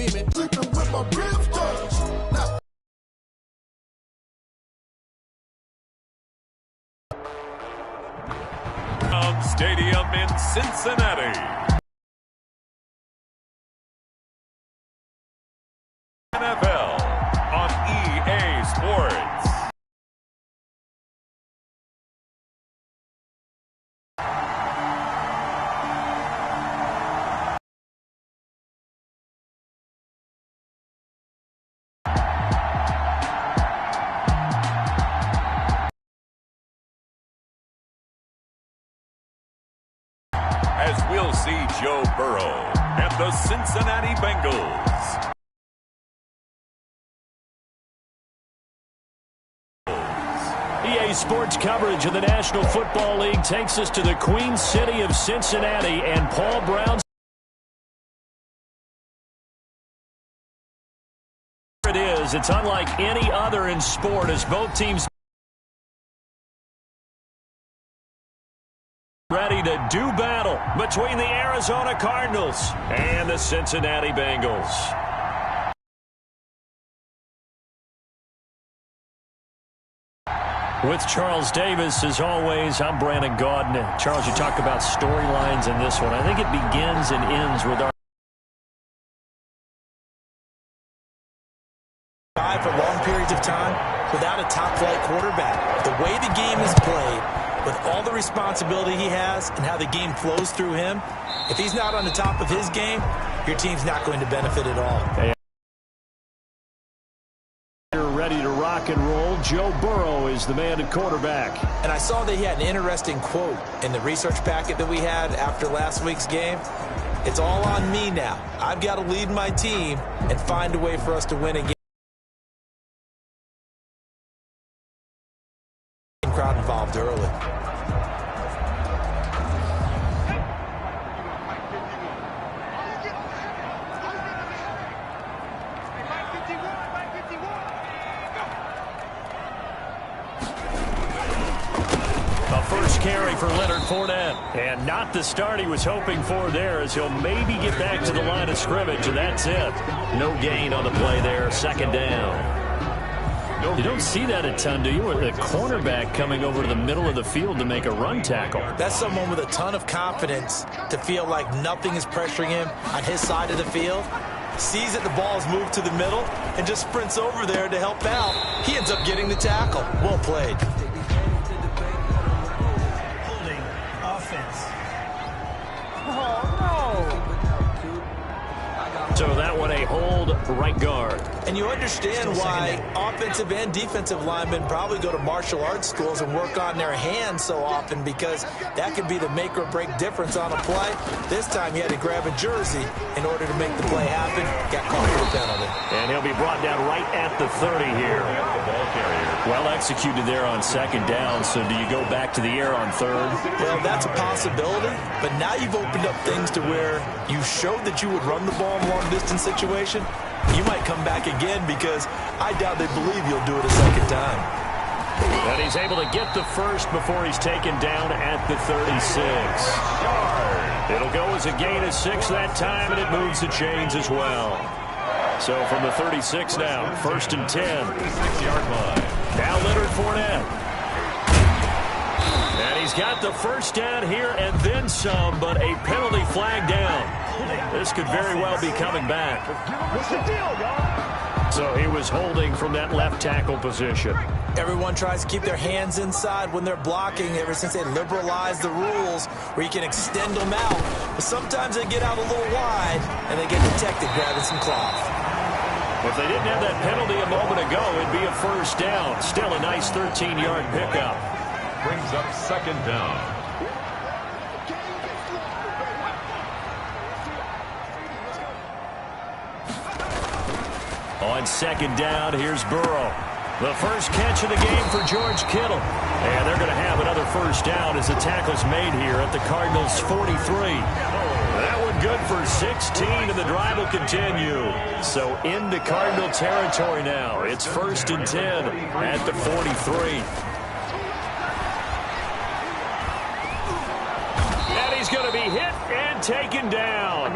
beaming. Sleeping with my ribs touch. Stadium in Cincinnati. NFL on EA Sports. As we'll see Joe Burrow and the Cincinnati Bengals. EA Sports coverage of the National Football League takes us to the Queen City of Cincinnati and Paul Brown's. It is. It's unlike any other in sport as both teams ready to do battle between the Arizona Cardinals and the Cincinnati Bengals. With Charles Davis, as always, I'm Brandon Gaudin. Charles, you talked about storylines in this one. I think it begins and ends with our for long periods of time without a top-flight quarterback. The way the game is played, with all the responsibility he has and how the game flows through him, if he's not on the top of his game, your team's not going to benefit at all. You're ready to rock and roll. Joe Burrow is the man at quarterback. And I saw that he had an interesting quote in the research packet that we had after last week's game. It's all on me now. I've got to lead my team and find a way for us to win a game. Crowd involved early. A first carry for Leonard Fournette. And not the start he was hoping for there, as he'll maybe get back to the line of scrimmage, and that's it. No gain on the play there. Second down. You don't see that a ton, do you? With a cornerback coming over to the middle of the field to make a run tackle. That's someone with a ton of confidence to feel like nothing is pressuring him on his side of the field. Sees that the ball is moved to the middle and just sprints over there to help out. He ends up getting the tackle. Well played. Holding offense. So that one a hold right guard. And you understand why offensive and defensive linemen probably go to martial arts schools and work on their hands so often, because that could be the make or break difference on a play. This time he had to grab a jersey in order to make the play happen. Got caught for a penalty. And he'll be brought down right at the 30 here. Well executed there on second down. So do you go back to the air on third? Well, that's a possibility. But now you've opened up things to where you showed that you would run the ball in a long-distance situation. You might come back again, because I doubt they believe you'll do it a second time. And he's able to get the first before he's taken down at the 36. It'll go as a gain of 6 that time, and it moves the chains as well. So from the 36 now, first and 10. 36-yard line. Now Leonard Fournette. And he's got the first down here and then some, but a penalty flag down. This could very well be coming back. What's the deal, y'all? So he was holding from that left tackle position. Everyone tries to keep their hands inside when they're blocking ever since they liberalized the rules where you can extend them out. But sometimes they get out a little wide and they get detected grabbing some cloth. If they didn't have that penalty a moment ago, it'd be a first down. Still a nice 13-yard pickup. Brings up second down. On second down, here's Burrow. The first catch of the game for George Kittle. And they're going to have another first down as the tackle's made here at the Cardinals' 43. That one good for 16, and the drive will continue. So into Cardinal territory now. It's first and 10 at the 43. And he's going to be hit and taken down.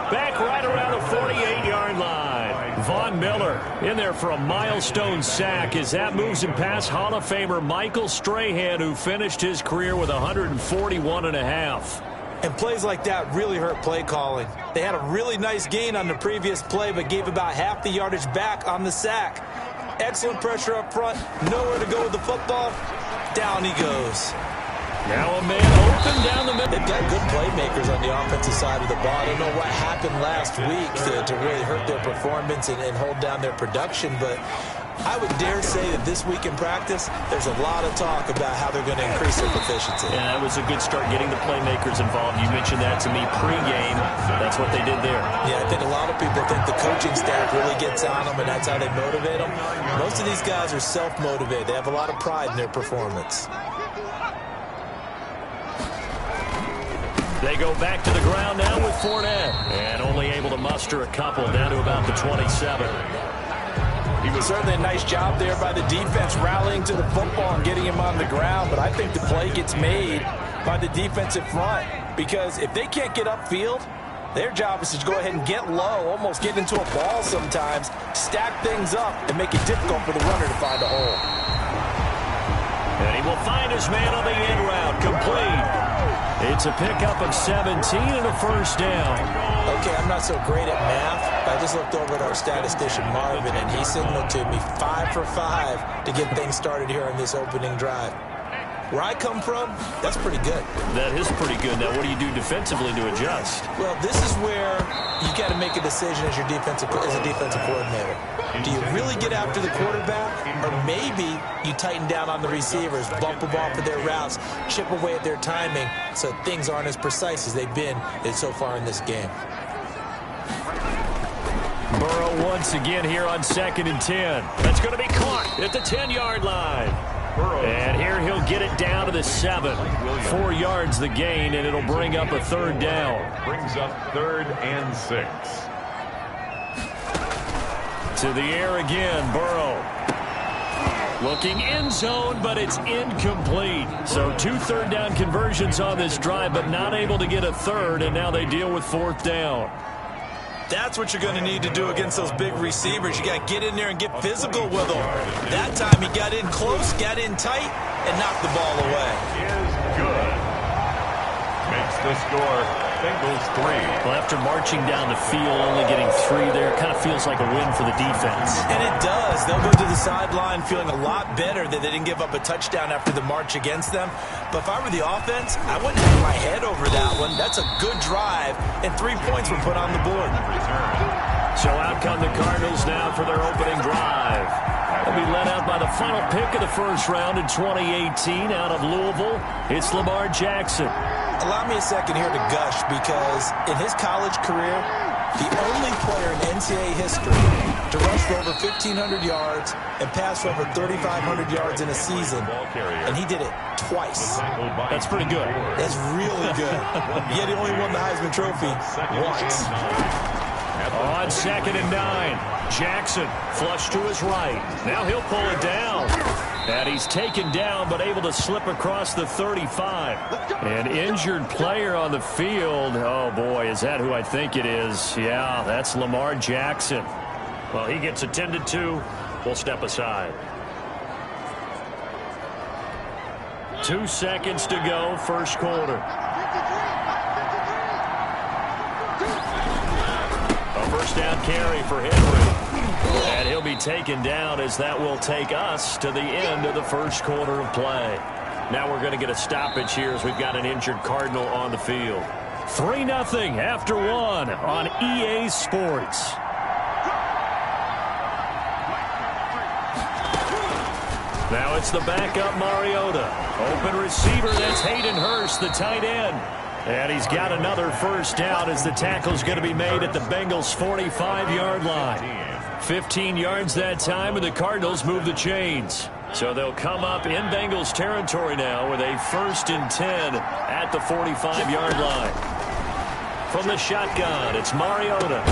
Back right around the 48-yard line. Von Miller in there for a milestone sack as that moves him past Hall of Famer Michael Strahan, who finished his career with 141.5. And plays like that really hurt play calling. They had a really nice gain on the previous play, but gave about half the yardage back on the sack. Excellent pressure up front. Nowhere to go with the football. Down he goes. Now a man open down the middle. They've got good playmakers on the offensive side of the ball. I don't know what happened last week to really hurt their performance and hold down their production, but I would dare say that this week in practice, there's a lot of talk about how they're going to increase their proficiency. Yeah, that was a good start getting the playmakers involved. You mentioned that to me pregame. That's what they did there. Yeah, I think a lot of people think the coaching staff really gets on them, and that's how they motivate them. Most of these guys are self-motivated. They have a lot of pride in their performance. They go back to the ground now with Fournette, and only able to muster a couple down to about the 27. He was certainly a nice job there by the defense rallying to the football and getting him on the ground, but I think the play gets made by the defensive front because if they can't get upfield, their job is to go ahead and get low, almost get into a ball sometimes, stack things up, and make it difficult for the runner to find a hole. And he will find his man on the end route, complete. It's a pickup of 17 and a first down. Okay, I'm not so great at math. I just looked over at our statistician, Marvin, and he signaled to me 5 for 5 to get things started here on this opening drive. Where I come from, that's pretty good. That is pretty good. Now, what do you do defensively to adjust? Well, this is where you got to make a decision as a defensive coordinator. Do you really get after the quarterback, or maybe you tighten down on the receivers, bump them off of their routes, chip away at their timing so things aren't as precise as they've been so far in this game? Burrow once again here on 2nd and 10. That's going to be caught at the 10-yard line. And here he'll get it down to the 7. 4 yards the gain, and it'll bring up a third down. Brings up 3rd and 6. To the air again, Burrow. Looking end zone, but it's incomplete. So 2 third down conversions on this drive, but not able to get a third, and now they deal with 4th down. That's what you're going to need to do against those big receivers. You got to get in there and get physical with them. That time he got in close, got in tight, and knocked the ball away. Is good. Makes the score Bengals 3. Well, after marching down the field, only getting 3 there, kind of feels like a win for the defense. And it does. They'll go to the sideline feeling a lot better that they didn't give up a touchdown after the march against them. But if I were the offense, I wouldn't hang my head over that one. That's a good drive, and 3 points were put on the board. So out come the Cardinals now for their opening drive. They'll be led out by the final pick of the first round in 2018 out of Louisville. It's Lamar Jackson. Allow me a second here to gush because in his college career, the only player in NCAA history to rush for over 1,500 yards and pass for over 3,500 yards in a season, and he did it twice. That's pretty good. That's really good. Yet he only won the Heisman Trophy once. On 2nd and 9, Jackson flush to his right. Now he'll pull it down. And he's taken down but able to slip across the 35. An injured player on the field. Oh, boy, is that who I think it is? Yeah, that's Lamar Jackson. Well, he gets attended to. We'll step aside. 2 seconds to go, first quarter. A first down carry for Henry. And he'll be taken down as that will take us to the end of the first quarter of play. Now we're going to get a stoppage here as we've got an injured Cardinal on the field. 3-0 after 1 on EA Sports. Now it's the backup Mariota. Open receiver, that's Hayden Hurst, the tight end. And he's got another first down as the tackle's going to be made at the Bengals' 45-yard line. 15 yards that time, and the Cardinals move the chains. So they'll come up in Bengals territory now with a 1st and 10 at the 45-yard line. From the shotgun, it's Mariota.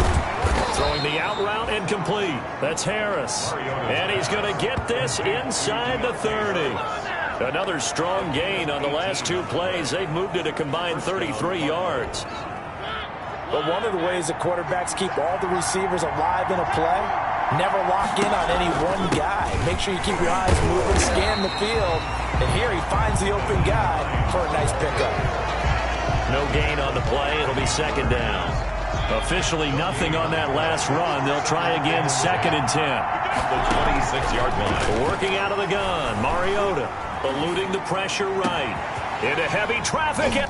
Throwing the out route and complete. That's Harris. And he's going to get this inside the 30. Another strong gain on the last 2 plays. They've moved it a combined 33 yards. But one of the ways the quarterbacks keep all the receivers alive in a play Never lock in on any one guy. Make sure you keep your eyes moving, scan the field. And here he finds the open guy for a nice pickup. No gain on the play. It'll be second down. Officially nothing on that last run. They'll try again, 2nd and 10. The 26-yard line. Working out of the gun. Mariota eluding the pressure right. Into heavy traffic.